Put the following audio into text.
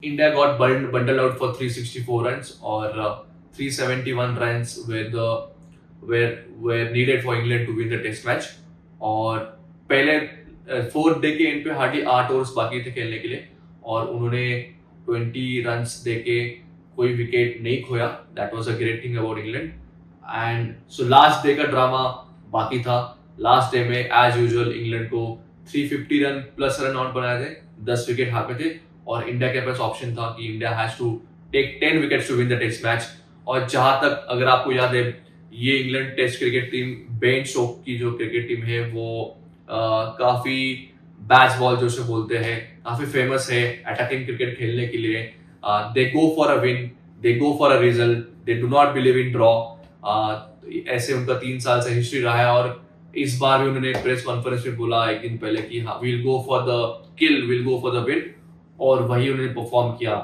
India got bundled out for 364 runs, or 371 runs were needed for England to win the Test match. और पहले fourth day के and पे hardly 8 overs बाकी थे खेलने के लिए, और उन्होंने 20 रन्स देके कोई विकेट नहीं खोया. That was a great thing about England. And so last day का ड्रामा बाकी था. लास्ट डे में एज यूजुअल इंग्लैंड को 350 रन प्लस रन आउट बनाए थे, 10 विकेट हार पे थे, और इंडिया के पास ऑप्शन था कि India has to take 10 wickets to win the test match. और जहां तक अगर आपको याद है, ये England test cricket team, Ben Stokes की जो क्रिकेट टीम है वो काफी बैच बॉल जो से बोलते हैं, काफी फेमस है अटैकिंग क्रिकेट खेलने के लिए. They go for a win, they go for a result, they do not believe in draw. ऐसे उनका 3 साल से हिस्ट्री रहा है, और इस बार भी उन्होंने प्रेस कॉन्फ्रेंस में बोला एक दिन पहले कि हाँ, will go for the kill, will go for the win, और वही उन्होंने परफॉर्म किया.